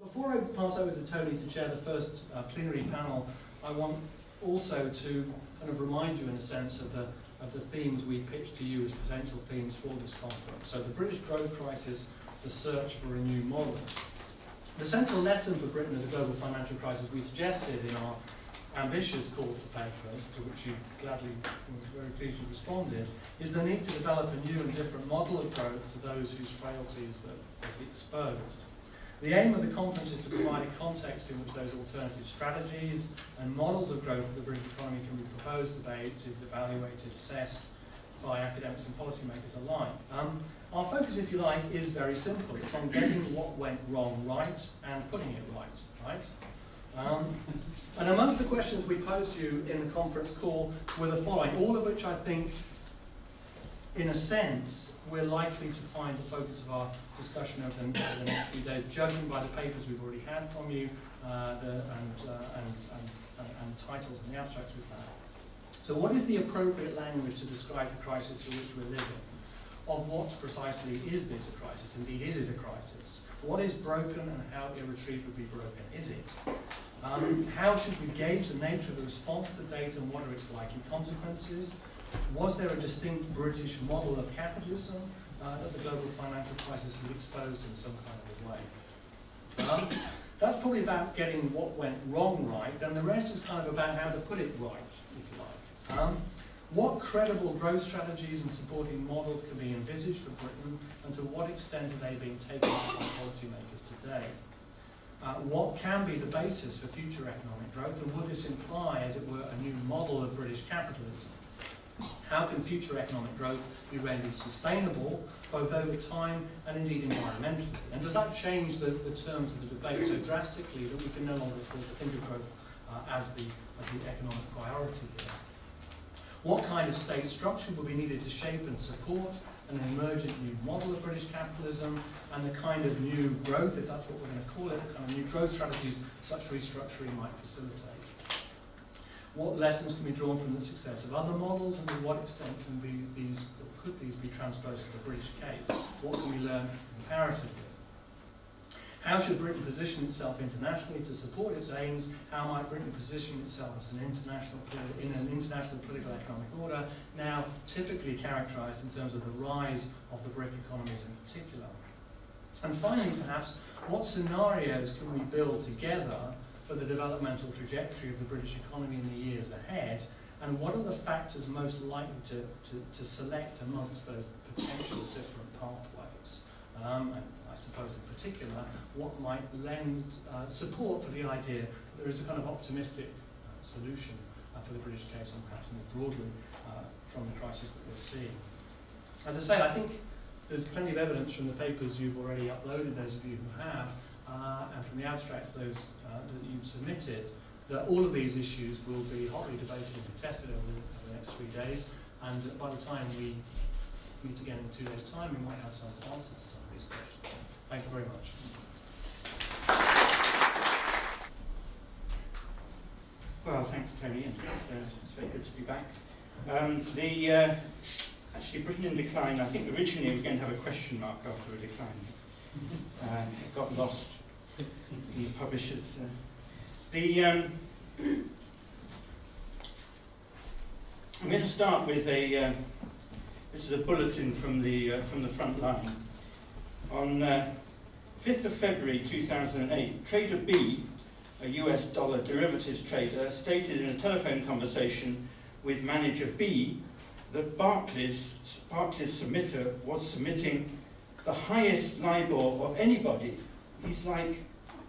Before I pass over to Tony to chair the first plenary panel, I want also to kind of remind you in a sense of the themes we pitched to you as potential themes for this conference. So the British growth crisis, the search for a new model. The central lesson for Britain of the global financial crisis we suggested in our ambitious call for papers, to which you gladly, very pleased you responded, is the need to develop a new and different model of growth to those whose frailties that be exposed. The aim of the conference is to provide a context in which those alternative strategies and models of growth for the British economy can be proposed, debated, evaluated, assessed by academics and policymakers alike. Our focus, if you like, is very simple. It's on getting what went wrong right and putting it right? And amongst the questions we posed you in the conference call were the following, all of which I think, in a sense, we're likely to find the focus of our discussion over the next few days, judging by the papers we've already had from you and titles and the abstracts we've had. So what is the appropriate language to describe the crisis through which we're living? Of what precisely is this a crisis? Indeed, is it a crisis? What is broken and how irretrievably broken is it? How should we gauge the nature of the response to date and what are its likely consequences? Was there a distinct British model of capitalism that the global financial crisis has exposed in some kind of a way? That's probably about getting what went wrong right, and the rest is kind of about how to put it right, if you like. What credible growth strategies and supporting models can be envisaged for Britain, and to what extent are they being taken up by policymakers today? What can be the basis for future economic growth, and would this imply, as it were, a new model of British capitalism? How can future economic growth be rendered sustainable, both over time and indeed environmentally? And does that change the terms of the debate so drastically that we can no longer think of growth as the economic priority here? What kind of state structure will be needed to shape and support an emergent new model of British capitalism, and the kind of new growth, if that's what we're going to call it, the kind of new growth strategies such restructuring might facilitate? What lessons can be drawn from the success of other models, and to what extent could these be transposed to the British case? What can we learn comparatively? How should Britain position itself internationally to support its aims? How might Britain position itself as in an international political economic order, now typically characterised in terms of the rise of the BRIC economies in particular? And finally, perhaps, what scenarios can we build together for the developmental trajectory of the British economy in the years ahead, and what are the factors most likely to select amongst those potential different pathways? And I suppose in particular, what might lend support for the idea that there is a kind of optimistic solution for the British case, and perhaps more broadly from the crisis that we're seeing. As I say, I think there's plenty of evidence from the papers you've already uploaded, those of you who have, and from the abstracts that you've submitted, that all of these issues will be hotly debated and contested over the next 3 days, and by the time we meet again in 2 days' time, we might have some answers to some of these questions. Thank you very much. Well, thanks, Tony. It's very good to be back. Actually, Britain in decline, I think originally it was going to have a question mark after a decline. It got lost in the publishers. I'm going to start with this is a bulletin from the front line. On 5th of February 2008, Trader B, a US dollar derivatives trader, stated in a telephone conversation with manager B that Barclays submitter was submitting the highest LIBOR of anybody. He's like,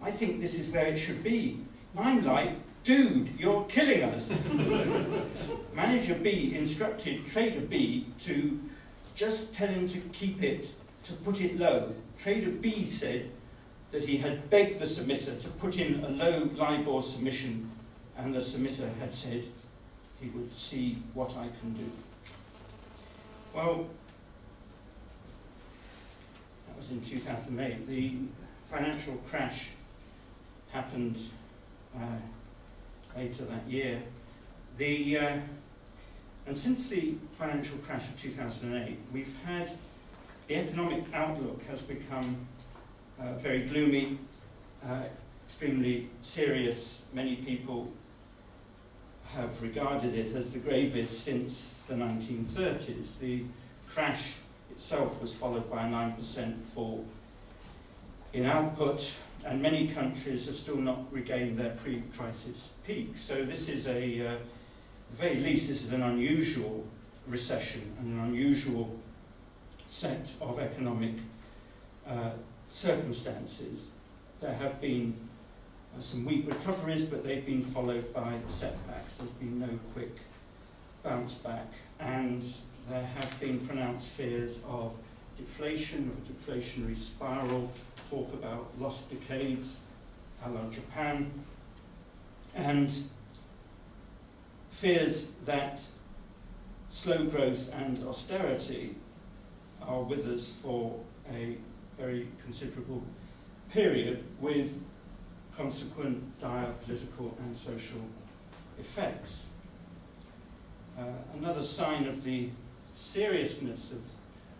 I think this is where it should be. I'm like, dude, you're killing us. Manager B instructed Trader B to just tell him to keep it, to put it low. Trader B said that he had begged the submitter to put in a low LIBOR submission, and the submitter had said he would see what I can do. Well, that was in 2008. The financial crash happened later that year. And since the financial crash of 2008, we've had, the economic outlook has become very gloomy, extremely serious. Many people have regarded it as the gravest since the 1930s. The crash itself was followed by a 9% fall in output, and many countries have still not regained their pre-crisis peak. So this is at the very least, this is an unusual recession and an unusual set of economic circumstances. There have been some weak recoveries, but they've been followed by setbacks. There's been no quick bounce back, and there have been pronounced fears of deflation or deflationary spiral, talk about lost decades, a la Japan, and fears that slow growth and austerity are with us for a very considerable period, with consequent dire political and social effects. Another sign of the seriousness of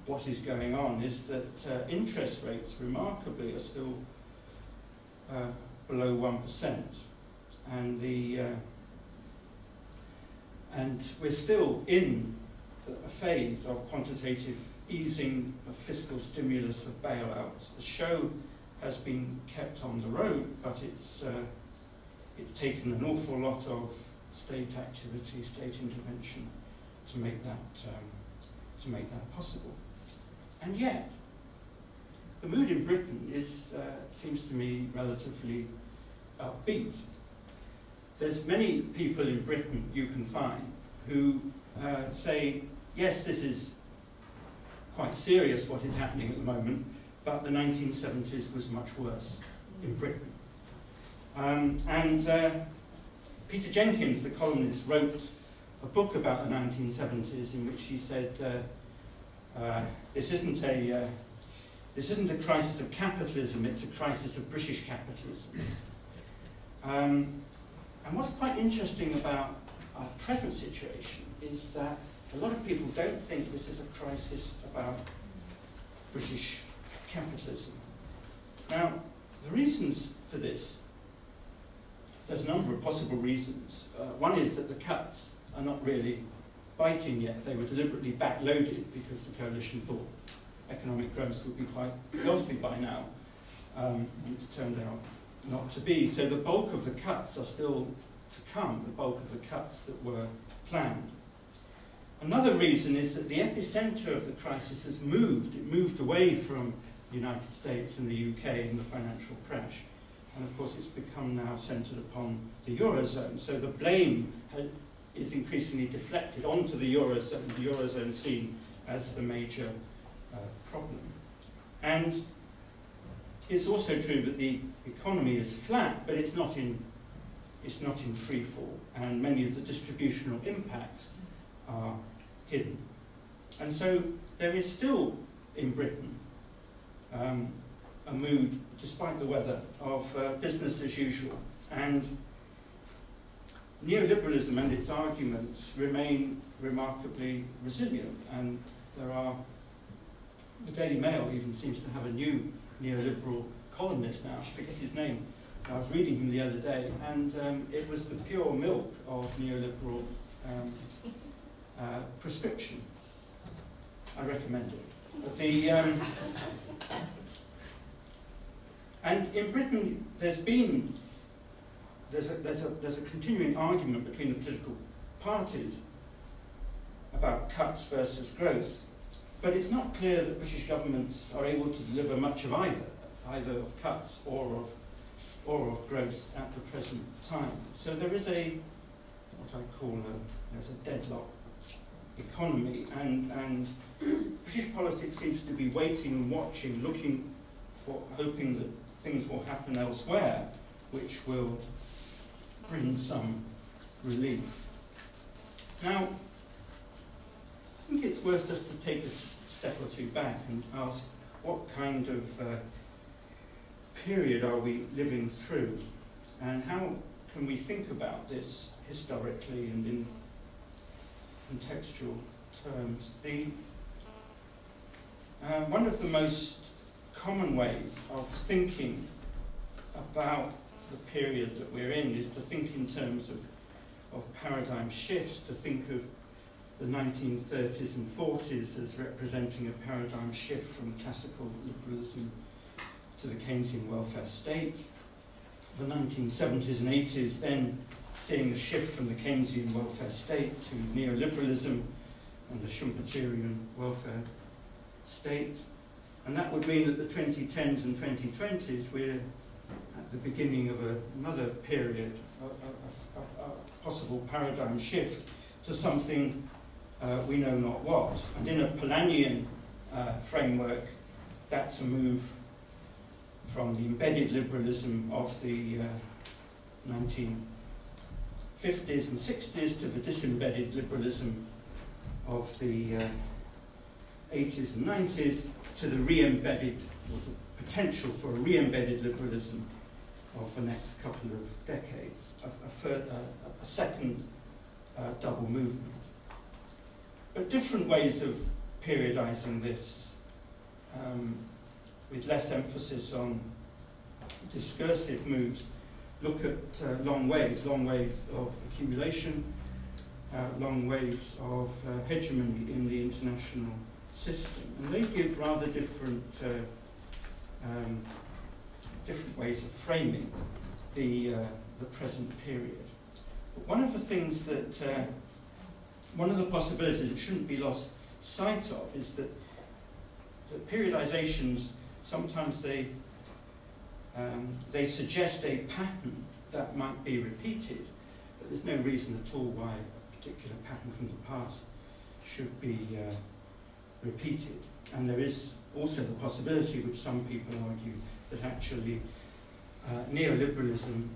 what is going on is that interest rates, remarkably, are still below 1%, and we're still in a phase of quantitative easing, of fiscal stimulus, of bailouts. The show has been kept on the road, but it's taken an awful lot of state activity, state intervention to make that possible. And yet, the mood in Britain seems to me relatively upbeat. There's many people in Britain you can find who say, yes, this is quite serious what is happening at the moment, but the 1970s was much worse in Britain. Peter Jenkins, the columnist, wrote a book about the 1970s in which he said, this isn't a crisis of capitalism, it's a crisis of British capitalism. And what's quite interesting about our present situation is that a lot of people don't think this is a crisis about British capitalism. Now, the reasons for this, there's a number of possible reasons. One is that the cuts are not really biting yet. They were deliberately backloaded because the coalition thought economic growth would be quite healthy by now, and it's turned out not to be. So the bulk of the cuts are still to come, the bulk of the cuts that were planned. Another reason is that the epicenter of the crisis has moved. It moved away from the United States and the UK in the financial crash. And of course it's become now centred upon the Eurozone. So the blame is increasingly deflected onto the Eurozone seen as the major problem. And it's also true that the economy is flat, but it's not in free fall, and many of the distributional impacts are hidden. And so there is still in Britain a mood, despite the weather, of business as usual. And neoliberalism and its arguments remain remarkably resilient. And the Daily Mail even seems to have a new neoliberal columnist now, I forget his name. I was reading him the other day, and it was the pure milk of neoliberal prescription. I recommend it. But and in Britain, there's a continuing argument between the political parties about cuts versus growth, but it's not clear that British governments are able to deliver much of either of cuts or of growth at the present time. So there is what I call there's a deadlock economy, and British politics seems to be waiting and watching, hoping that things will happen elsewhere, which will bring some relief. Now, I think it's worth just to take a step or two back and ask, what kind of period are we living through, and how can we think about this historically and in contextual terms? One of the most common ways of thinking about the period that we're in is to think in terms of paradigm shifts, to think of the 1930s and 40s as representing a paradigm shift from classical liberalism to the Keynesian welfare state. The 1970s and 80s then seeing a shift from the Keynesian welfare state to neoliberalism and the Schumpeterian welfare state. And that would mean that the 2010s and 2020s, we're at the beginning of another period, a possible paradigm shift to something we know not what. And in a Polanyian framework, that's a move from the embedded liberalism of the 1950s and 60s to the disembedded liberalism of the 80s and 90s to the re-embedded, or the potential for a re-embedded liberalism of the next couple of decades, a second double movement. But different ways of periodizing this, with less emphasis on discursive moves, look at long waves of accumulation, long waves of hegemony in the international system. And they give rather different ways of framing the present period. But one of the things that, one of the possibilities that shouldn't be lost sight of is that periodizations, sometimes they suggest a pattern that might be repeated, but there's no reason at all why a particular pattern from the past should be repeated. And there is also the possibility, which some people argue, that actually neoliberalism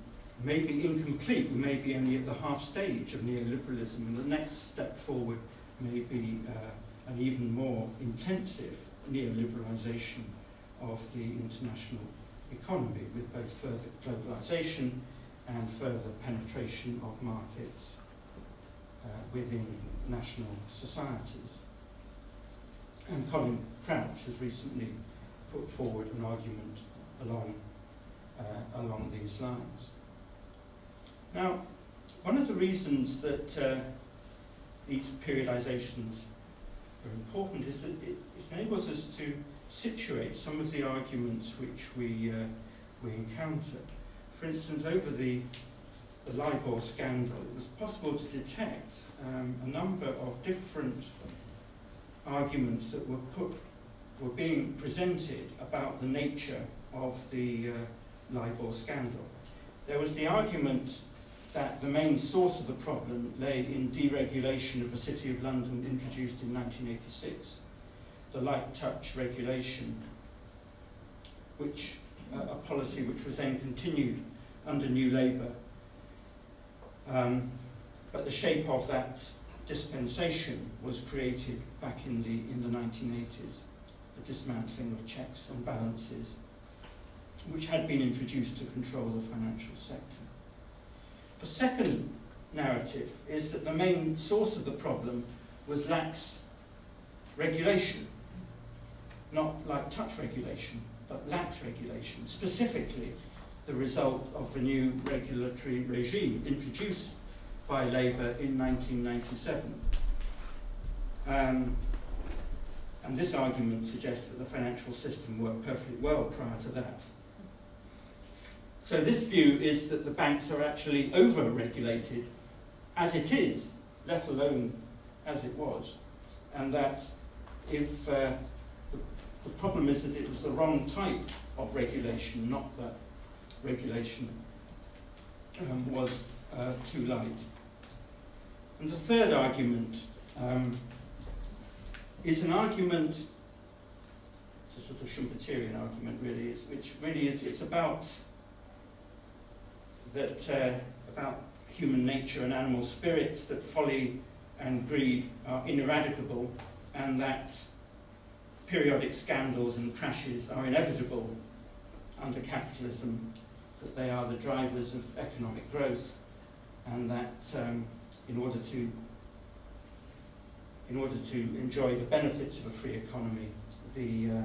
may be incomplete. We may be only at the half stage of neoliberalism, and the next step forward may be an even more intensive neoliberalization of the international economy, with both further globalization and further penetration of markets within national societies. And Colin Crouch has recently put forward an argument along these lines. Now, one of the reasons that these periodizations are important is that it enables us to situate some of the arguments which we encounter. For instance, over the LIBOR scandal, it was possible to detect a number of different arguments that were being presented about the nature of the LIBOR scandal. There was the argument that the main source of the problem lay in deregulation of the City of London introduced in 1986, the light touch regulation, which a policy which was then continued under New Labour. But the shape of that dispensation was created back in the 1980s, the dismantling of checks and balances, which had been introduced to control the financial sector. The second narrative is that the main source of the problem was lax regulation, not light touch regulation, but lax regulation, specifically the result of the new regulatory regime introduced by Labour in 1997. And this argument suggests that the financial system worked perfectly well prior to that. So this view is that the banks are actually over-regulated as it is, let alone as it was, and that if the problem is that it was the wrong type of regulation, not that regulation was too light. And the third argument is an argument, it's a sort of Schumpeterian argument really, it's about about human nature and animal spirits, that folly and greed are ineradicable, and that periodic scandals and crashes are inevitable under capitalism, that they are the drivers of economic growth, and that in order to enjoy the benefits of a free economy, the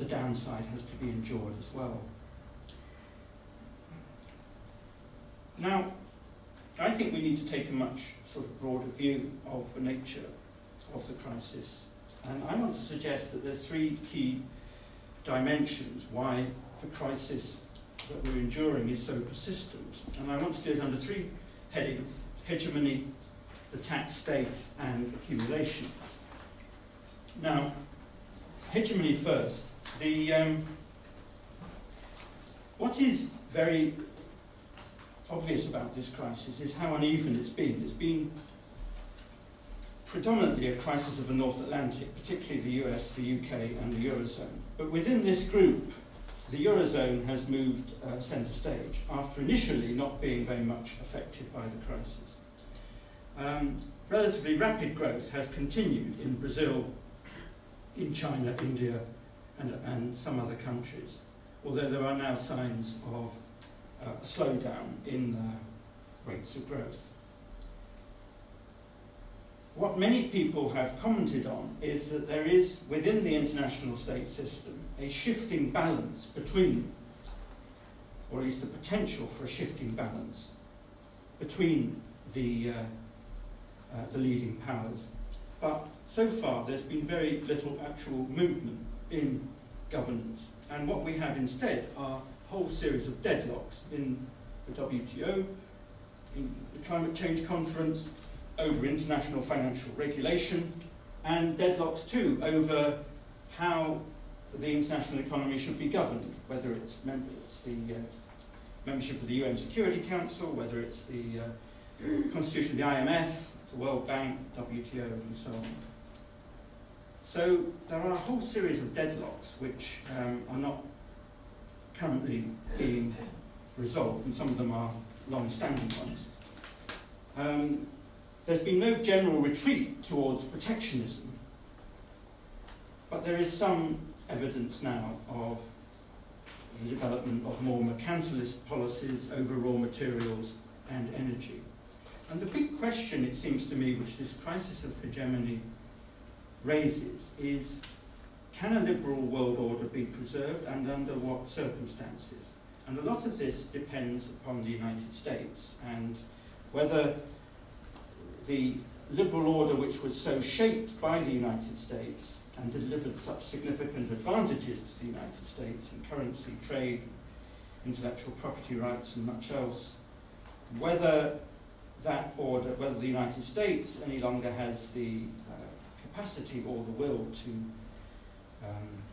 downside has to be endured as well. Now, I think we need to take a much sort of broader view of the nature of the crisis. And I want to suggest that there's three key dimensions why the crisis that we're enduring is so persistent. And I want to do it under three headings: hegemony, the tax state, and accumulation. Now, hegemony first. What is very obvious about this crisis is how uneven it's been. It's been predominantly a crisis of the North Atlantic, particularly the US, the UK, and the Eurozone. But within this group, the Eurozone has moved centre stage, after initially not being very much affected by the crisis. Relatively rapid growth has continued in Brazil, in China, India, and some other countries, although there are now signs of a slowdown in rates of growth. What many people have commented on is that there is, within the international state system, a shifting balance between, or at least the potential for a shifting balance between the leading powers. But so far there's been very little actual movement in governance. And what we have instead are a whole series of deadlocks in the WTO, in the Climate Change Conference, over international financial regulation, and deadlocks too over how the international economy should be governed, whether it's the membership of the UN Security Council, whether it's the constitution of the IMF, the World Bank, WTO, and so on. So there are a whole series of deadlocks which are not currently being resolved, and some of them are long-standing ones. There's been no general retreat towards protectionism, but there is some evidence now of the development of more mercantilist policies over raw materials and energy. And the big question, it seems to me, which this crisis of hegemony raises is, can a liberal world order be preserved, and under what circumstances? And a lot of this depends upon the United States, and whether the liberal order, which was so shaped by the United States and delivered such significant advantages to the United States in currency, trade, intellectual property rights, and much else, whether that order, whether the United States any longer has the capacity or the will to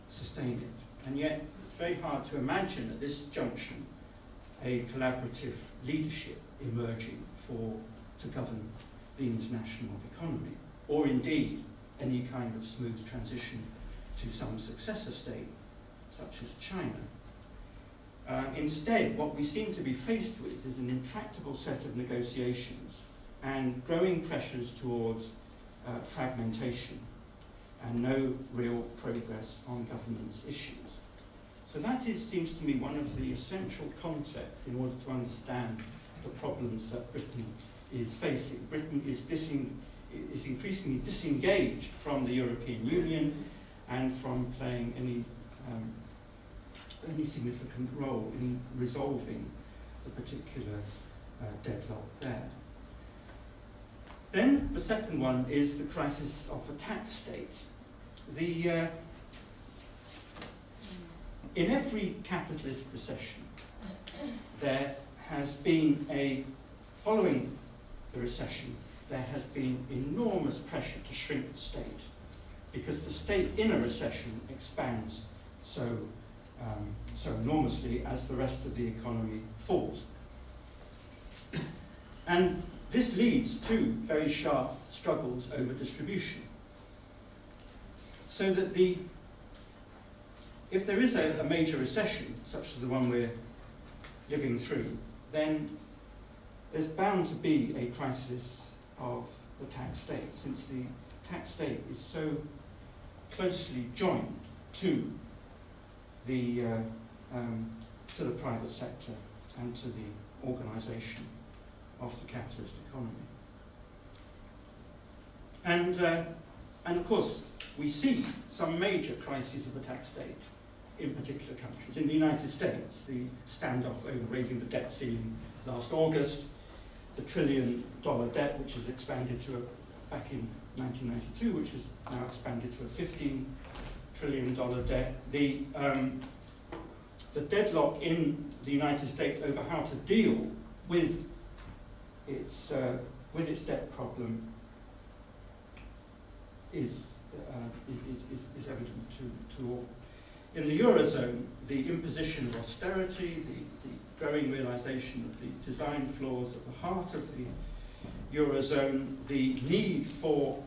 sustain it. And yet it's very hard to imagine at this junction a collaborative leadership emerging to govern the international economy, or indeed any kind of smooth transition to some successor state, such as China. Instead, what we seem to be faced with is an intractable set of negotiations and growing pressures towards fragmentation and no real progress on governance issues. So that seems to me one of the essential contexts in order to understand the problems that Britain is facing. Britain is increasingly disengaged from the European Union and from playing any significant role in resolving the particular deadlock there. Then the second one is the crisis of the tax state. In every capitalist recession, there has been following the recession, there has been enormous pressure to shrink the state, because the state in a recession expands so enormously as the rest of the economy falls. And this leads to very sharp struggles over distribution. So that if there is a major recession, such as the one we're living through, then there's bound to be a crisis of the tax state, since the tax state is so closely joined to the private sector and to the organisation of the capitalist economy. And of course, we see some major crises of the tax state in particular countries. In the United States, the standoff over raising the debt ceiling last August, the $1 trillion debt, which has expanded to back in 1992, which has now expanded to a $15 trillion debt. The deadlock in the United States over how to deal with its debt problem is evident to all. In the Eurozone, the imposition of austerity, the growing realization of the design flaws at the heart of the Eurozone, the need for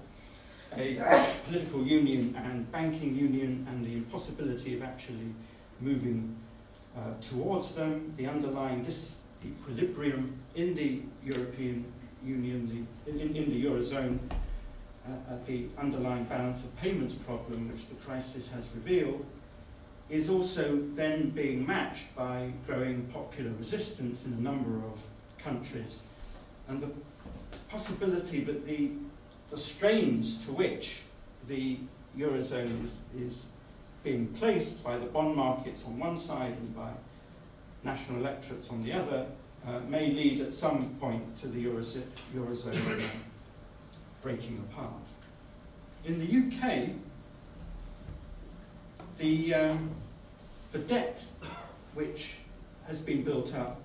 a political union and banking union, and the impossibility of actually moving towards them, the underlying disequilibrium in the European Union, in the Eurozone, the underlying balance of payments problem which the crisis has revealed, is also then being matched by growing popular resistance in a number of countries, and the possibility that the strains to which the Eurozone is being placed by the bond markets on one side and by national electorates on the other may lead at some point to the Eurozone breaking apart. In the UK, the debt, which has been built up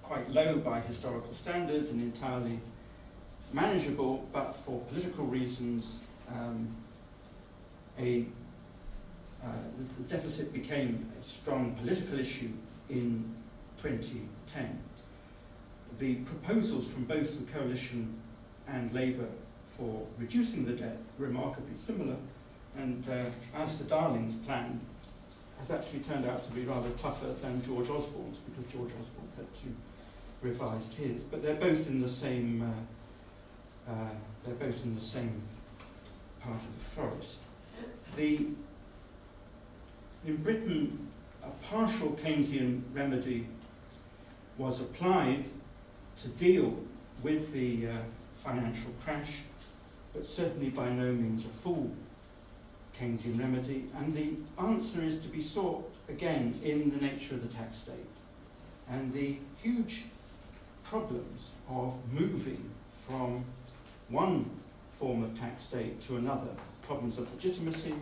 quite low by historical standards and entirely manageable, but for political reasons, the deficit became a strong political issue in 2010. The proposals from both the Coalition and Labour for reducing the debt were remarkably similar, and Alistair Darling's plan has actually turned out to be rather tougher than George Osborne's, because George Osborne had to revise his. But they're both in the same part of the forest. In Britain, a partial Keynesian remedy was applied to deal with the financial crash, but certainly by no means a full Keynesian remedy, and the answer is to be sought again in the nature of the tax state and the huge problems of moving from one form of tax state to another, problems of legitimacy,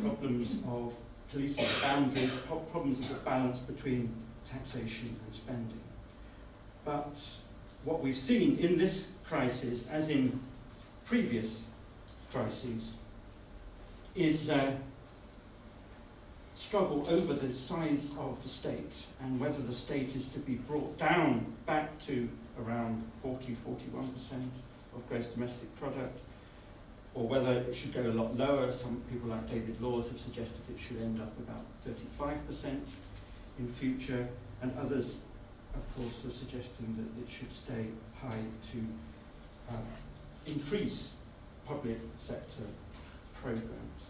problems of policing the boundaries, problems of the balance between taxation and spending. But what we've seen in this crisis, as in previous crises, is struggle over the size of the state and whether the state is to be brought down back to around 40–41% of gross domestic product, or whether it should go a lot lower. Some people like David Laws have suggested it should end up about 35% in future, and others, of course, are suggesting that it should stay high to increase public sector programs.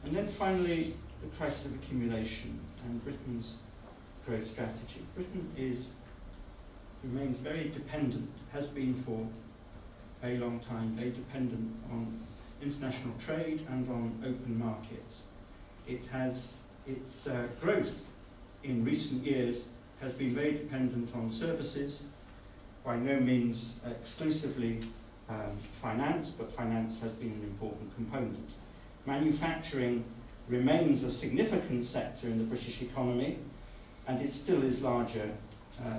And then finally, the crisis of accumulation and Britain's growth strategy. Britain remains very dependent, has been for a very long time, very dependent on international trade and on open markets. It has its growth in recent years has been very dependent on services, by no means exclusively finance, but finance has been an important component. Manufacturing remains a significant sector in the British economy, and it still is larger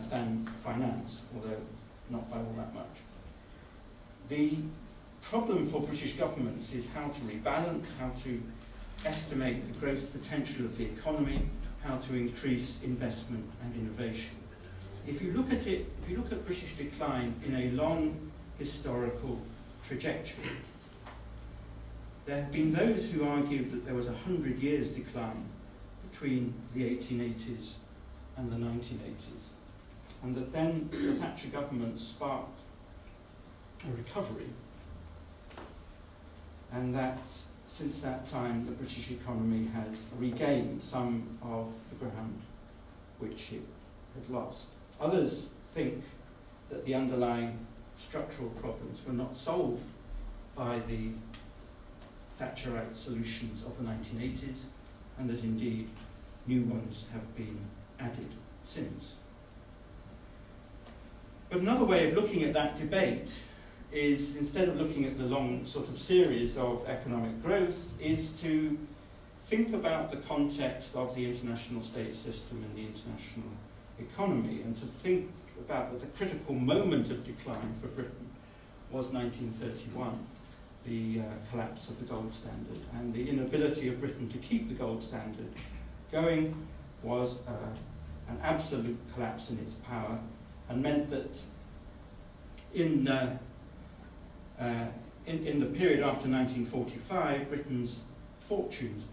than finance, although not by all that much. The problem for British governments is how to rebalance, how to estimate the growth potential of the economy, how to increase investment and innovation. If you look at it, if you look at British decline in a long historical trajectory, there have been those who argued that there was 100 years decline between the 1880s and the 1980s, and that then the Thatcher government sparked a recovery, and that since that time the British economy has regained some of the ground which it had lost. Others think that the underlying structural problems were not solved by the Thatcherite solutions of the 1980s, and that indeed new ones have been added since. But another way of looking at that debate is, instead of looking at the long sort of series of economic growth, is to think about the context of the international state system and the international economy, and to think about that the critical moment of decline for Britain was 1931, the collapse of the gold standard, and the inability of Britain to keep the gold standard going was an absolute collapse in its power, and meant that in the period after 1945, Britain's fortunes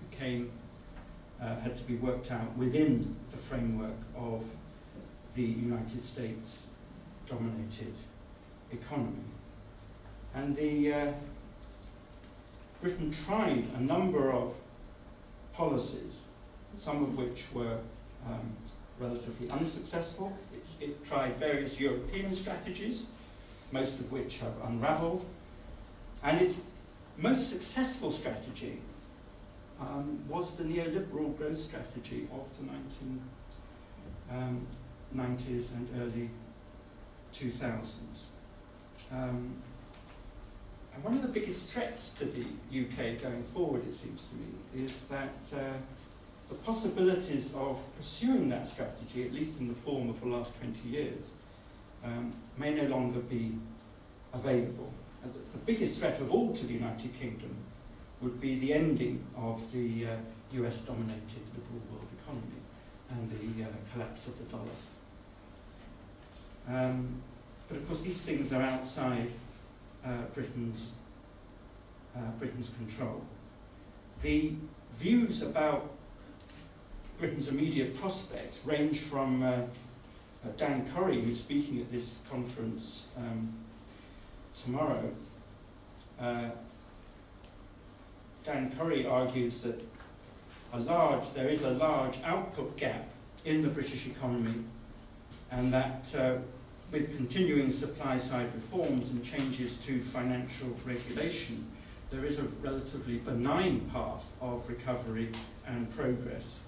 had to be worked out within the framework of the United States dominated economy. And Britain tried a number of policies, some of which were relatively unsuccessful. It tried various European strategies, most of which have unravelled. And its most successful strategy was the neoliberal growth strategy of the 1990s and early 2000s. And one of the biggest threats to the UK going forward, it seems to me, is that the possibilities of pursuing that strategy, at least in the form of the last 20 years, may no longer be available. The biggest threat of all to the United Kingdom would be the ending of the US-dominated liberal world economy and the collapse of the dollar. But of course these things are outside Britain's control. The views about Britain's immediate prospects range from Dan Curry, who's speaking at this conference tomorrow. Dan Curry argues that there is a large output gap in the British economy, and that with continuing supply-side reforms and changes to financial regulation, there is a relatively benign path of recovery and progress.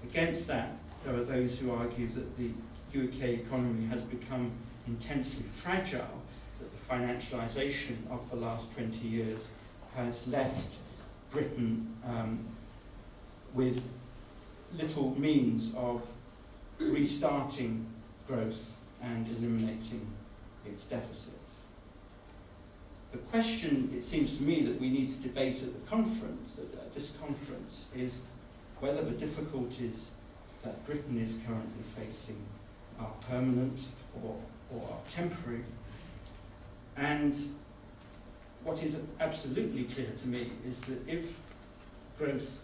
Against that, there are those who argue that the UK economy has become intensely fragile, that the financialisation of the last 20 years has left Britain with little means of restarting growth and eliminating its deficits. The question, it seems to me, that we need to debate at the conference, at this conference, is whether the difficulties that Britain is currently facing are permanent or are temporary. And what is absolutely clear to me is that if growth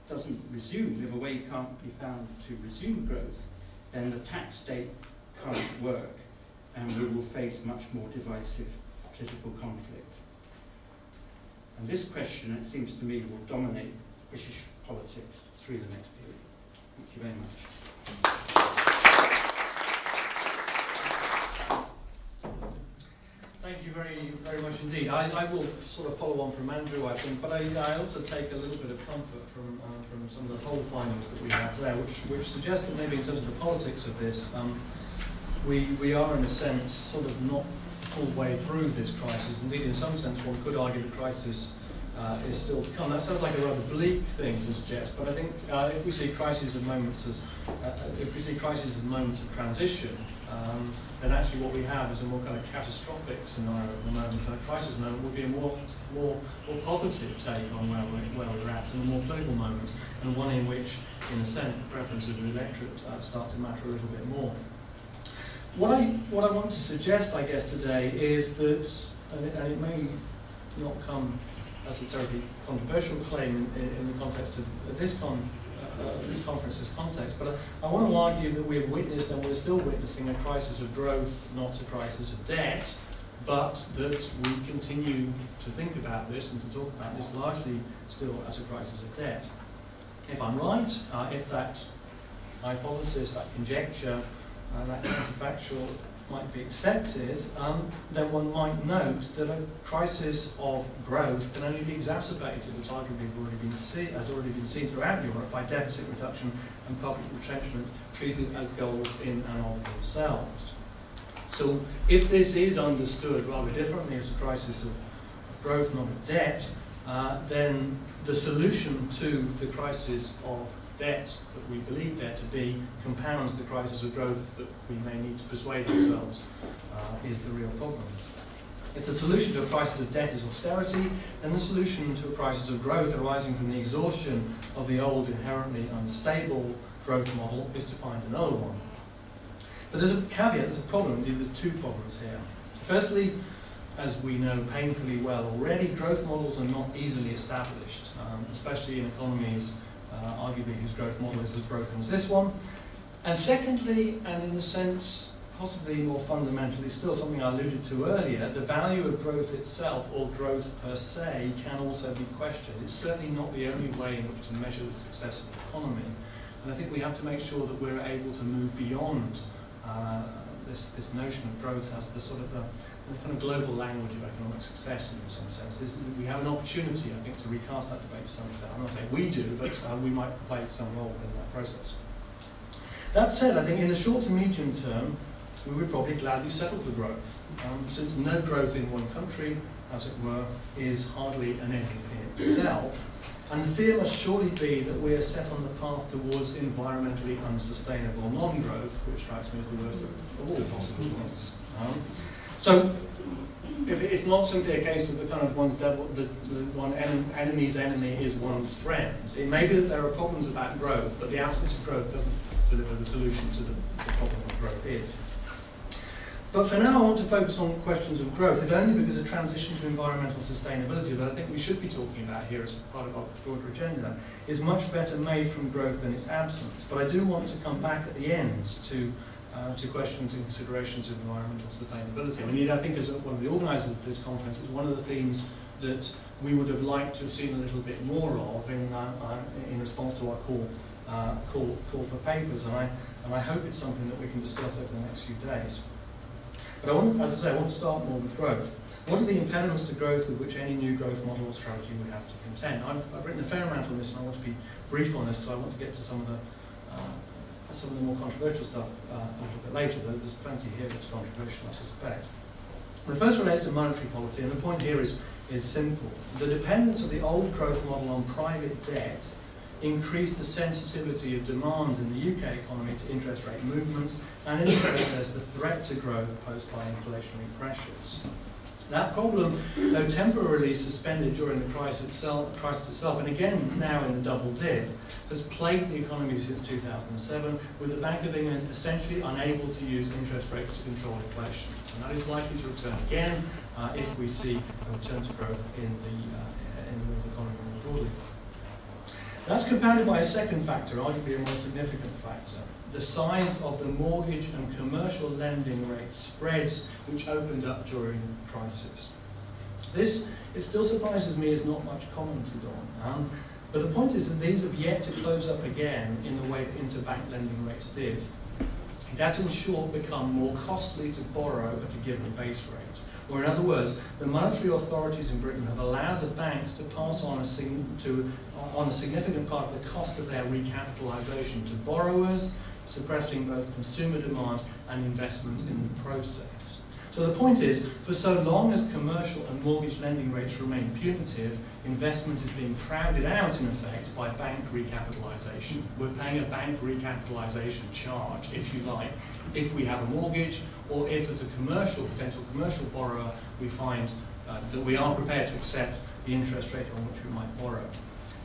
doesn't resume, if a way can't be found to resume growth, then the tax state can't work, and we will face much more divisive political conflict. And this question, it seems to me, will dominate British politics through the next period. Thank you very much. Thank you very much indeed. I will sort of follow on from Andrew, I think, but I also take a little bit of comfort from some of the poll findings that we have there, which suggest that maybe in terms of the politics of this, we are in a sense sort of not full way through this crisis. Indeed, in some sense, one could argue the crisis is still to come. That sounds like a rather bleak thing to suggest, but I think if we see crises as moments of transition, then actually what we have is a more kind of catastrophic scenario at the moment. So a crisis moment would be a more positive take on where we're at, and a more political moment, and one in which, in a sense, the preferences of the electorate start to matter a little bit more. What I want to suggest, I guess, today is that, and it may not come as a terribly controversial claim in the context of this conference's context, but I want to argue that we have witnessed, and we're still witnessing, a crisis of growth, not a crisis of debt, but that we continue to think about this and to talk about this largely still as a crisis of debt. If I'm right, if that hypothesis, that conjecture, that counterfactual might be accepted, then one might note that a crisis of growth can only be exacerbated, as arguably has already been seen throughout Europe, by deficit reduction and public retrenchment treated as goals in and of themselves. So if this is understood rather differently as a crisis of growth, not of debt, then the solution to the crisis of debt that we believe there to be compounds the crisis of growth that we may need to persuade ourselves is the real problem. If the solution to a crisis of debt is austerity, then the solution to a crisis of growth arising from the exhaustion of the old, inherently unstable growth model is to find another one. But there's a caveat, there's a problem, indeed there's two problems here. Firstly, as we know painfully well already, growth models are not easily established, especially in economies arguably whose growth model is as broken as this one. And secondly, and in a sense possibly more fundamentally still, something I alluded to earlier, the value of growth itself, or growth per se, can also be questioned. It's certainly not the only way in which to measure the success of the economy. And I think we have to make sure that we're able to move beyond this notion of growth as the sort of the kind of global language of economic success in some sense. We have an opportunity, I think, to recast that debate to some extent. I'm not saying we do, but we might play some role in that process. That said, I think in the short to medium term, we would probably gladly settle for growth, since no growth in one country, as it were, is hardly an end in itself. And the fear must surely be that we are set on the path towards environmentally unsustainable non-growth, which strikes me as the worst of all possible ones. So, if it's not simply a case of the kind of one's devil, the one enemy's enemy is one's friend, it may be that there are problems about growth, but the absence of growth doesn't deliver the solution to the problem that growth is. But for now, I want to focus on questions of growth, if only because a transition to environmental sustainability that I think we should be talking about here as part of our broader agenda is much better made from growth than its absence. But I do want to come back at the end to questions and considerations of environmental sustainability. Indeed, I think as one of the organisers of this conference, it's one of the themes that we would have liked to have seen a little bit more of in response to our call for papers, and I hope it's something that we can discuss over the next few days. But I want, as I say, I want to start more with growth. What are the impediments to growth with which any new growth model or strategy would have to contend? I've written a fair amount on this, and I want to be brief on this because I want to get to some of the more controversial stuff a little bit later. There's plenty here that's controversial, I suspect. The first relates to monetary policy, and the point here is simple. The dependence of the old growth model on private debt increased the sensitivity of demand in the UK economy to interest rate movements, and in the process the threat to growth posed by inflationary pressures. That problem, though temporarily suspended during the crisis itself, and again now in the double dip, has plagued the economy since 2007, with the Bank of England essentially unable to use interest rates to control inflation. And that is likely to return again if we see a return to growth in the world economy more broadly. That's compounded by a second factor, arguably a more significant factor: the size of the mortgage and commercial lending rate spreads which opened up during the crisis. This, it still surprises me, is not much commented on. But the point is that these have yet to close up again in the way that interbank lending rates did. It has in short become more costly to borrow at a given base rate. Or in other words, the monetary authorities in Britain have allowed the banks to pass on a significant part of the cost of their recapitalisation to borrowers, suppressing both consumer demand and investment in the process. So the point is, for so long as commercial and mortgage lending rates remain punitive, investment is being crowded out, in effect, by bank recapitalisation. We're paying a bank recapitalisation charge, if you like, if we have a mortgage, or if as a potential commercial borrower, we find that we are prepared to accept the interest rate on which we might borrow.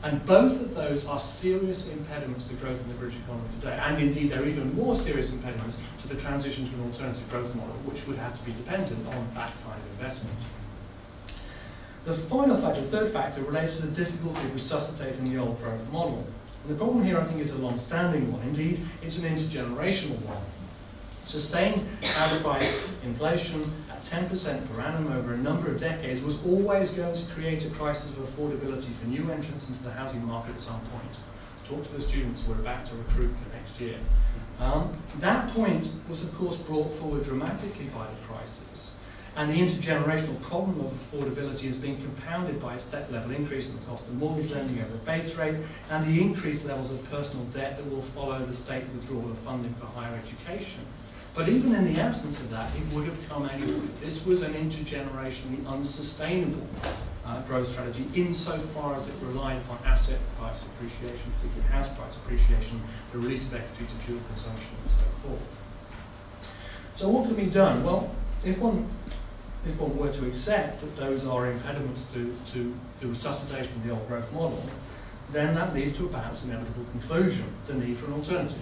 And both of those are serious impediments to growth in the British economy today. And indeed, they're even more serious impediments to the transition to an alternative growth model, which would have to be dependent on that kind of investment. The final factor, the third factor, relates to the difficulty of resuscitating the old growth model. And the problem here, I think, is a long-standing one. Indeed, it's an intergenerational one. Sustained house-price inflation at 10% per annum over a number of decades was always going to create a crisis of affordability for new entrants into the housing market at some point. talk to the students we're about to recruit for next year. That point was, of course, brought forward dramatically by the crisis. And the intergenerational problem of affordability has been compounded by a step-level increase in the cost of mortgage lending over the base rate and the increased levels of personal debt that will follow the state withdrawal of funding for higher education. But even in the absence of that, it would have come anyway. This was an intergenerationally unsustainable growth strategy insofar as it relied upon asset price appreciation, particularly house price appreciation, the release of equity to fuel consumption, and so forth. So what can be done? Well, if one were to accept that those are impediments to the resuscitation of the old growth model, then that leads to a perhaps inevitable conclusion, the need for an alternative.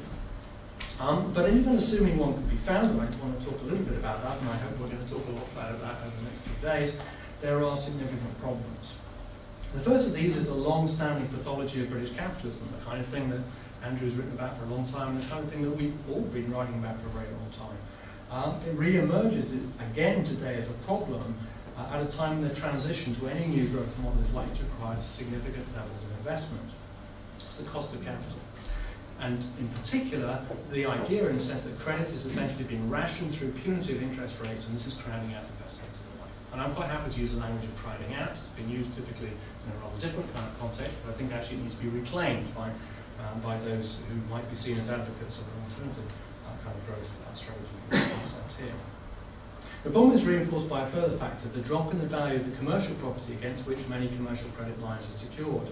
But even assuming one could be found, and I want to talk a little bit about that, and I hope we're going to talk a lot about that over the next few days, there are significant problems. The first of these is the long-standing pathology of British capitalism, the kind of thing that Andrew's written about for a long time, and the kind of thing that we've all been writing about for a very long time. It re-emerges again today as a problem at a time when the transition to any new growth model is likely to require significant levels of investment. It's the cost of capital. And in particular, the idea in the sense that credit is essentially being rationed through punitive interest rates, and this is crowding out investment. And I'm quite happy to use the language of crowding out. It's been used typically in a rather different kind of context, but I think actually it needs to be reclaimed by those who might be seen as advocates of an alternative kind of growth strategy here. The problem is reinforced by a further factor, the drop in the value of the commercial property against which many commercial credit lines are secured.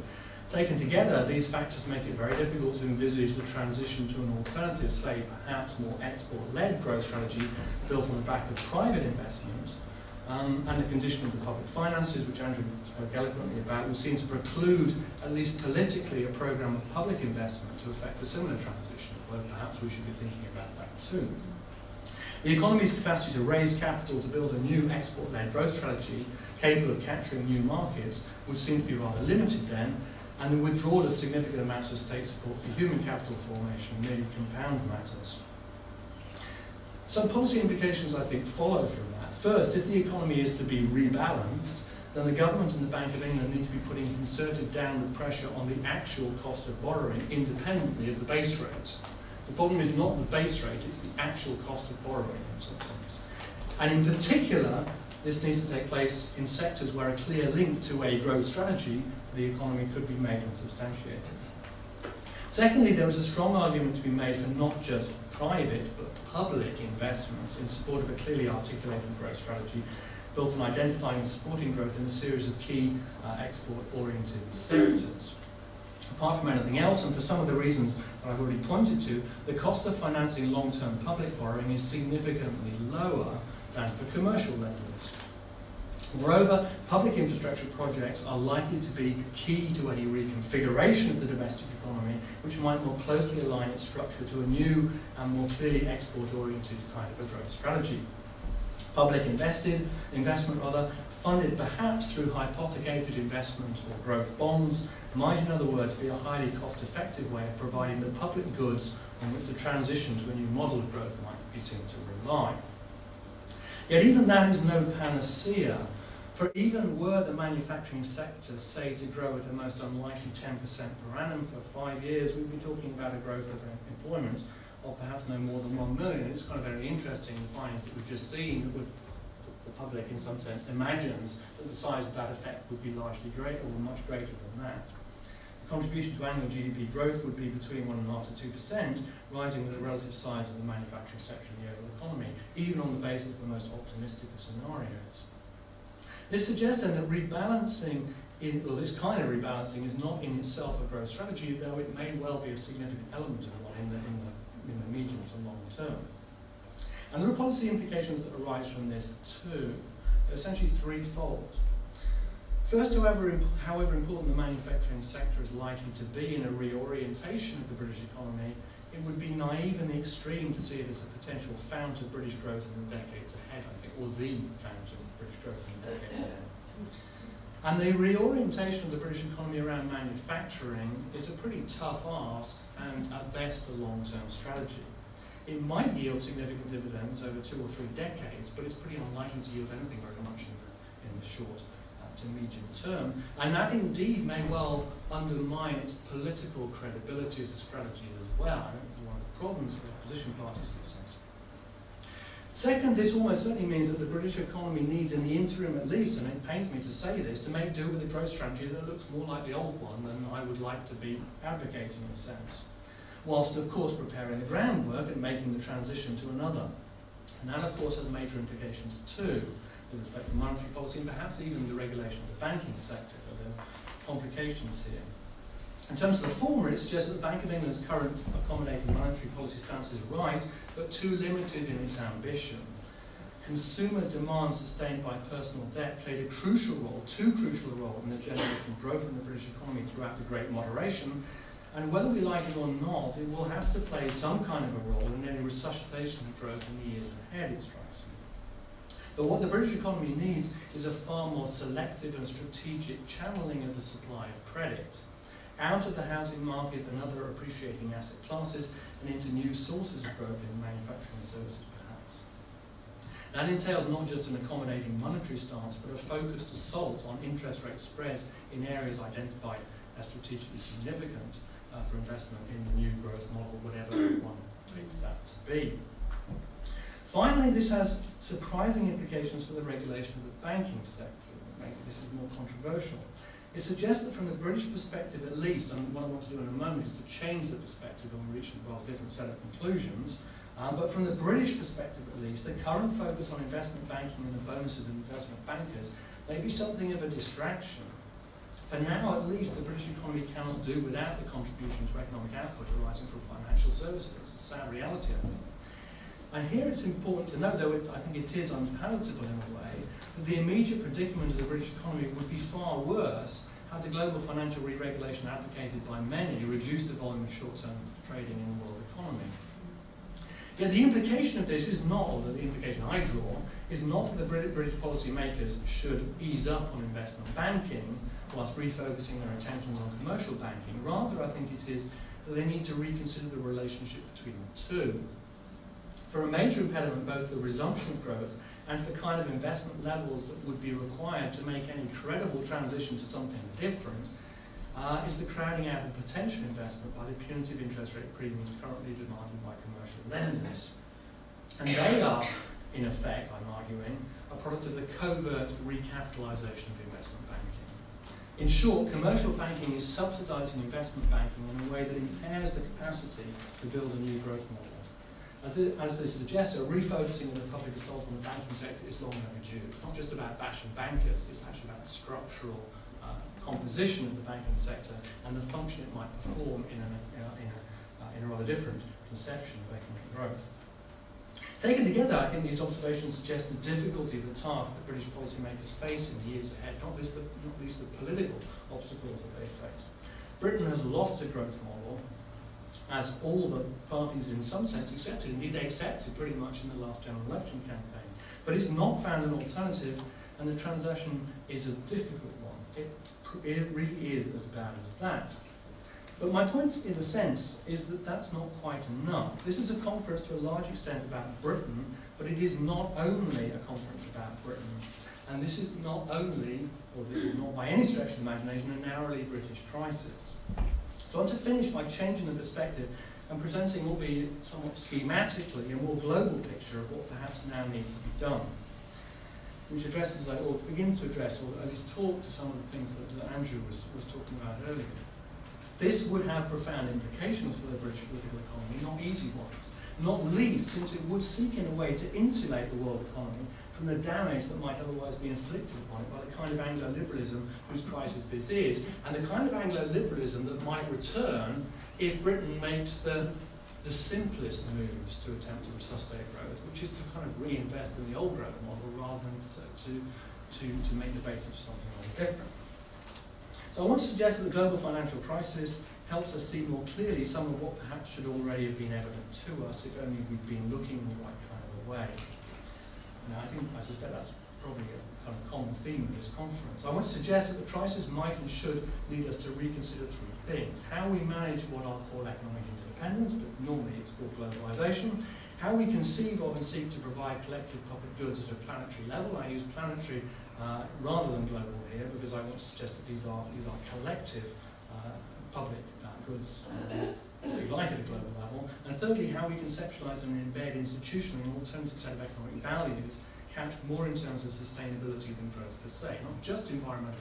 Taken together, these factors make it very difficult to envisage the transition to an alternative, say perhaps more export-led growth strategy built on the back of private investment, and the condition of the public finances, which Andrew spoke eloquently about, will seem to preclude, at least politically, a programme of public investment to effect a similar transition, although perhaps we should be thinking about that too. The economy's capacity to raise capital to build a new export-led growth strategy capable of capturing new markets would seem to be rather limited then, and the withdrawal of significant amounts of state support for human capital formation merely compound matters. Some policy implications, I think, follow from that. First, if the economy is to be rebalanced, then the government and the Bank of England need to be putting concerted downward pressure on the actual cost of borrowing independently of the base rate. The problem is not the base rate, it's the actual cost of borrowing in some sense. And in particular, this needs to take place in sectors where a clear link to a growth strategy for the economy could be made and substantiated. Secondly, there is a strong argument to be made for not just private but public investment in support of a clearly articulated growth strategy built on identifying and supporting growth in a series of key export-oriented sectors. Apart from anything else, and for some of the reasons that I've already pointed to, the cost of financing long-term public borrowing is significantly lower than for commercial lenders. Moreover, public infrastructure projects are likely to be key to any reconfiguration of the domestic economy, which might more closely align its structure to a new and more clearly export-oriented kind of a growth strategy. Public investment, funded perhaps through hypothecated investment or growth bonds, might, in other words, be a highly cost-effective way of providing the public goods on which the transition to a new model of growth might be seen to rely. Yet even that is no panacea, for even were the manufacturing sector, say, to grow at a most unlikely 10% per annum for 5 years, we'd be talking about a growth of employment of perhaps no more than 1 million. It's kind of very interesting, the findings that we've just seen, that the public, in some sense, imagines that the size of that effect would be largely greater or much greater than that. The contribution to annual GDP growth would be between 1.5% to 2%, rising with the relative size of the manufacturing sector in the overall economy, even on the basis of the most optimistic of scenarios. This suggests then that rebalancing, this kind of rebalancing is not in itself a growth strategy, though it may well be a significant element of one in the medium to long term. And there are policy implications that arise from this too. They're essentially threefold. First, however important the manufacturing sector is likely to be in a reorientation of the British economy, it would be naive in the extreme to see it as a potential fount of British growth in the decades ahead, I think, or the fount of British growth in the decades ahead. And the reorientation of the British economy around manufacturing is a pretty tough ask and at best a long-term strategy. It might yield significant dividends over 2 or 3 decades, but it's pretty unlikely to yield anything very much in the short to medium term, and that indeed may well undermine its political credibility as a strategy as well. I think it's one of the problems for opposition parties in this sense. Second, this almost certainly means that the British economy needs, in the interim at least, and it pains me to say this, to make do with a growth strategy that looks more like the old one than I would like to be advocating in a sense, whilst of course preparing the groundwork and making the transition to another. And that of course has major implications too, with respect to monetary policy and perhaps even the regulation of the banking sector. There are complications here. In terms of the former, it suggests that the Bank of England's current accommodating monetary policy stance is right, but too limited in its ambition. Consumer demand sustained by personal debt played a crucial role, too crucial a role, in the generation of growth in the British economy throughout the Great Moderation, and whether we like it or not, it will have to play some kind of a role in any resuscitation of growth in the years ahead, it strikes me. But what the British economy needs is a far more selective and strategic channeling of the supply of credit out of the housing market and other appreciating asset classes and into new sources of growth in manufacturing and services, perhaps. That entails not just an accommodating monetary stance, but a focused assault on interest rate spreads in areas identified as strategically significant for investment in the new growth model, whatever one takes that to be. Finally, this has surprising implications for the regulation of the banking sector. Maybe this is more controversial. It suggests that from the British perspective at least, and what I want to do in a moment is to change the perspective and reach a rather different set of conclusions, but from the British perspective at least, the current focus on investment banking and the bonuses of investment bankers may be something of a distraction. For now, at least, the British economy cannot do without the contribution to economic output arising from financial services. It's a sad reality, I think. And here it's important to note, though I think it is unpalatable in a way, that the immediate predicament of the British economy would be far worse had the global financial re-regulation advocated by many reduced the volume of short-term trading in the world economy. Yet the implication of this is not, or the implication I draw, is not that the British policymakers should ease up on investment banking whilst refocusing their attentions on commercial banking. Rather, I think it is that they need to reconsider the relationship between the two. For a major impediment, both the resumption of growth and to the kind of investment levels that would be required to make any credible transition to something different, is the crowding out of potential investment by the punitive interest rate premiums currently demanded by commercial lenders. And they are, in effect, I'm arguing, a product of the covert recapitalisation of investment banking. In short, commercial banking is subsidising investment banking in a way that impairs the capacity to build a new growth model. As they suggest, a refocusing of the public assault on the banking sector is long overdue. It's not just about bashing bankers, it's actually about the structural composition of the banking sector and the function it might perform in a rather different conception of economic growth. Taken together, I think these observations suggest the difficulty of the task that British policymakers face in the years ahead, not least the political obstacles that they face. Britain has lost a growth model, as all the parties in some sense accepted. Indeed, they accepted pretty much in the last general election campaign. But it's not found an alternative, and the transition is a difficult one. It really is as bad as that. But my point, in a sense, is that that's not quite enough. This is a conference to a large extent about Britain, but it is not only a conference about Britain. And this is not only, or this is not by any stretch of the imagination, a narrowly British crisis. So I want to finish by changing the perspective and presenting, albeit somewhat schematically, a more global picture of what perhaps now needs to be done, which addresses, or begins to address, or at least talk to some of the things that Andrew was talking about earlier. This would have profound implications for the British political economy, not easy ones, not least since it would seek in a way to insulate the world economy from the damage that might otherwise be inflicted upon it by the kind of Anglo-liberalism whose crisis this is, and the kind of Anglo-liberalism that might return if Britain makes the simplest moves to attempt to resuscitate growth, which is to kind of reinvest in the old growth model rather than to make the basis of something very different. So I want to suggest that the global financial crisis helps us see more clearly some of what perhaps should already have been evident to us if only we'd been looking in the right kind of a way. Now, I suspect that's probably a kind of common theme of this conference. I want to suggest that the crisis might and should lead us to reconsider three things. How we manage what I'll call economic interdependence, but normally it's called globalisation. How we conceive of and seek to provide collective public goods at a planetary level. I use planetary rather than global here, because I want to suggest that these are collective public goods, if you like, at a global level. And thirdly, how we conceptualize and embed institutionally an alternative set of economic values couched more in terms of sustainability than growth per se, not just environmental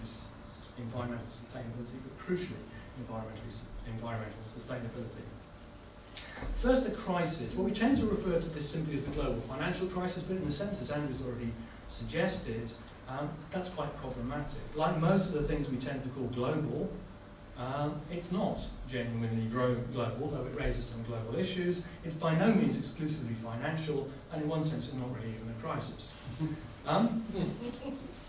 sustainability, but crucially environmental sustainability. First, the crisis. Well, we tend to refer to this simply as the global financial crisis, but in a sense, as Andrew's already suggested, that's quite problematic. Like most of the things we tend to call global, it's not genuinely global, though it raises some global issues. It's by no means exclusively financial, and in one sense, it's not really even a crisis.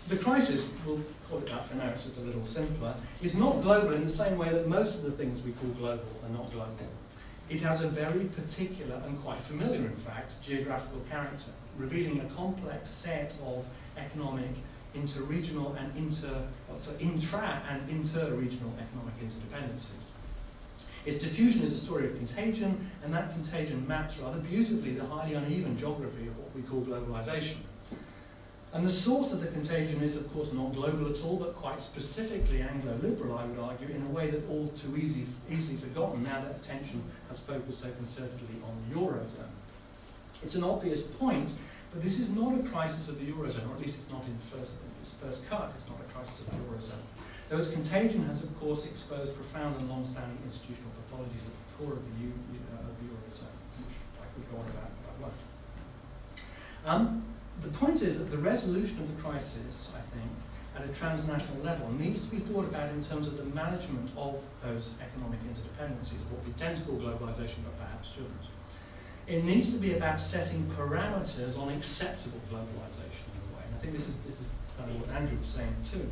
The crisis, we'll call it that for now, it's just a little simpler, is not global in the same way that most of the things we call global are not global. It has a very particular and quite familiar, in fact, geographical character, revealing a complex set of economic, inter-regional and intra- and inter-regional economic interdependencies. Its diffusion is a story of contagion, and that contagion maps rather beautifully the highly uneven geography of what we call globalization. And the source of the contagion is, of course, not global at all, but quite specifically Anglo-liberal, I would argue, in a way that all too easily forgotten now that attention has focused so concertedly on the Eurozone. It's an obvious point, but this is not a crisis of the Eurozone, or at least it's not in its first cut, it's not a crisis of the Eurozone. Though its contagion has, of course, exposed profound and long-standing institutional pathologies at the core of the Eurozone, which I could go on about quite well. The point is that the resolution of the crisis, I think, at a transnational level needs to be thought about in terms of the management of those economic interdependencies, what we tend to call globalization, but perhaps shouldn't. It needs to be about setting parameters on acceptable globalization in a way. And I think this is kind of what Andrew was saying too.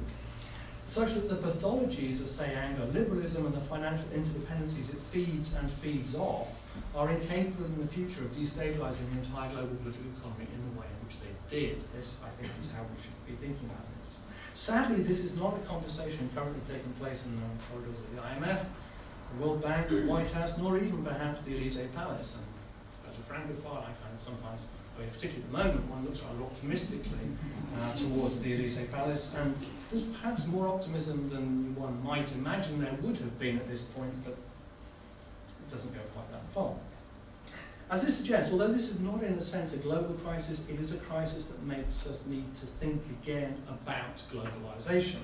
Such that the pathologies of, say, Anglo-liberalism and the financial interdependencies it feeds and feeds off are incapable in the future of destabilizing the entire global political economy in the way in which they did. This, I think, is how we should be thinking about this. Sadly, this is not a conversation currently taking place in the corridors of the IMF, the World Bank, the White House, nor even perhaps the Elysee Palace. And as a Francophile, I kind of sometimes, particularly at the moment, one looks rather optimistically towards the Elysee Palace, and there's perhaps more optimism than one might imagine there would have been at this point, but it doesn't go quite that far. As this suggests, although this is not in a sense a global crisis, it is a crisis that makes us need to think again about globalization,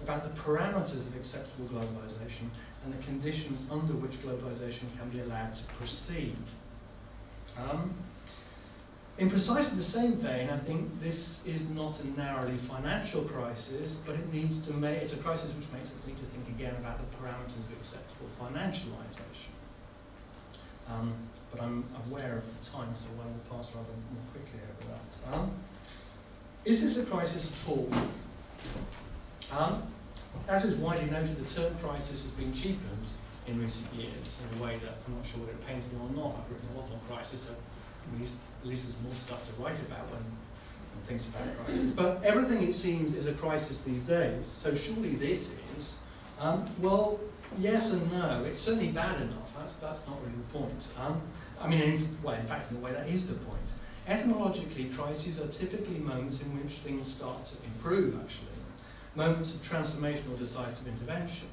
about the parameters of acceptable globalization and the conditions under which globalization can be allowed to proceed. In precisely the same vein, I think this is not a narrowly financial crisis, but it's a crisis which makes us need to think again about the parameters of acceptable financialization. But I'm aware of the time, so I will pass rather more quickly over that. Is this a crisis at all? As is widely noted, the term crisis has been cheapened in recent years in a way that I'm not sure whether it pains me or not. I've written a lot on crisis, so at least there's more stuff to write about when one thinks about crisis. But everything, it seems, is a crisis these days. So surely this is, well, yes and no. It's certainly bad enough. That's not really the point. In fact, in a way, that is the point. Etymologically, crises are typically moments in which things start to improve, actually. Moments of transformation or decisive intervention.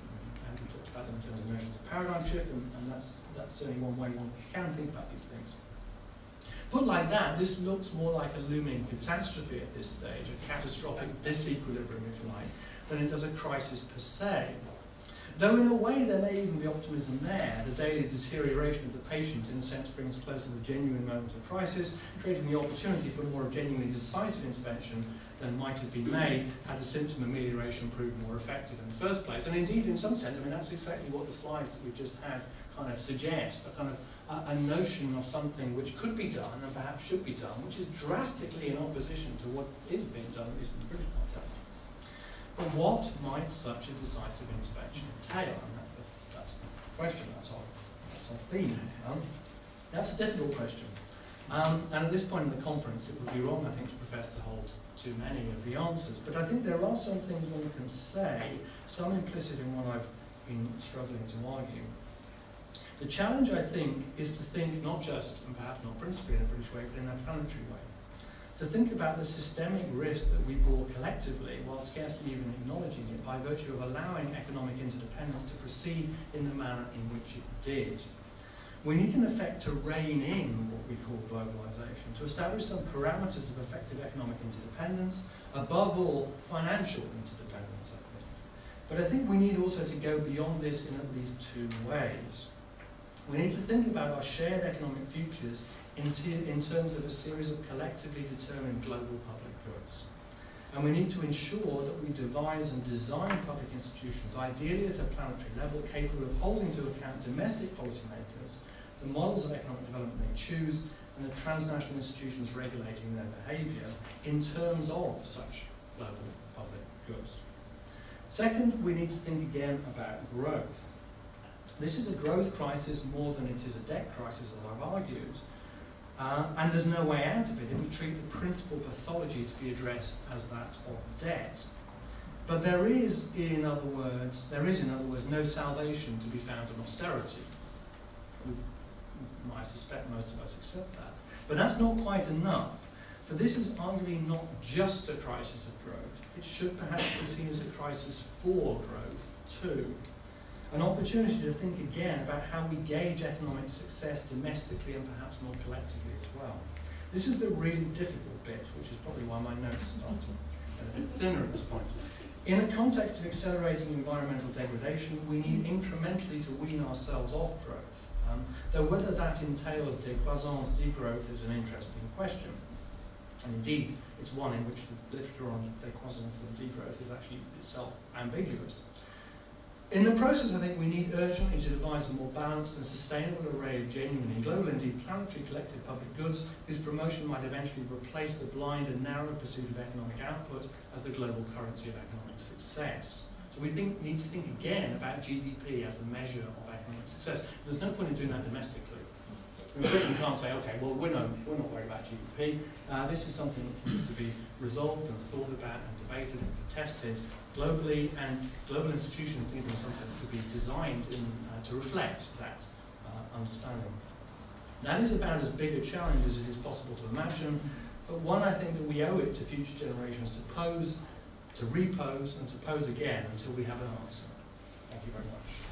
And we talked about them in terms of notions of paradigm shift, and that's certainly one way one can think about these things. Put like that, this looks more like a looming catastrophe at this stage, a catastrophic disequilibrium, if you like, than it does a crisis per se. Though in a way there may even be optimism there. The daily deterioration of the patient, in a sense, brings closer the genuine moment of crisis, creating the opportunity for more genuinely decisive intervention than might have been made had the symptom amelioration proved more effective in the first place. And indeed, in some sense, that's exactly what the slides that we've just had kind of suggest, a kind of a notion of something which could be done and perhaps should be done, which is drastically in opposition to what is being done, at least in the British context. But what might such a decisive intervention entail? And that's the question, that's our theme. That's a difficult question. And at this point in the conference, it would be wrong, I think, to profess to hold too many of the answers. But I think there are some things one can say, some implicit in what I've been struggling to argue. The challenge, I think, is to think not just, and perhaps not principally in a British way, but in a planetary way. to think about the systemic risk that we bore collectively, while scarcely even acknowledging it, by virtue of allowing economic interdependence to proceed in the manner in which it did. We need, in effect, to rein in what we call globalisation, to establish some parameters of effective economic interdependence, above all, financial interdependence, I think. But I think we need also to go beyond this in at least two ways. We need to think about our shared economic futures in terms of a series of collectively determined global public goods. And we need to ensure that we devise and design public institutions, ideally at a planetary level, capable of holding to account domestic policymakers, the models of economic development they choose, and the transnational institutions regulating their behaviour in terms of such global public goods. Second, we need to think again about growth. This is a growth crisis more than it is a debt crisis, as I've argued, and there's no way out of it if we treat the principal pathology to be addressed as that of debt. But there is, in other words, no salvation to be found in austerity. I suspect most of us accept that. But that's not quite enough. For this is arguably not just a crisis of growth. It should perhaps be seen as a crisis for growth too. An opportunity to think again about how we gauge economic success domestically and perhaps more collectively as well. This is the really difficult bit, which is probably why my notes start to get a bit thinner at this point. In a context of accelerating environmental degradation, we need incrementally to wean ourselves off growth. Though whether that entails décroissance, degrowth is an interesting question. And indeed, it's one in which the literature on décroissance and degrowth is actually itself ambiguous. In the process, I think we need urgently to devise a more balanced and sustainable array of genuine and global, indeed planetary collective public goods whose promotion might eventually replace the blind and narrow pursuit of economic output as the global currency of economic success. So we need to think again about GDP as the measure of economic success. There's no point in doing that domestically. Britain can't say, okay, well, we're not worried about GDP. This is something that needs to be resolved and thought about and debated and contested globally, and global institutions need in some sense to be designed to reflect that understanding. That is about as big a challenge as it is possible to imagine, but one I think that we owe it to future generations to pose, to repose, and to pose again until we have an answer. Thank you very much.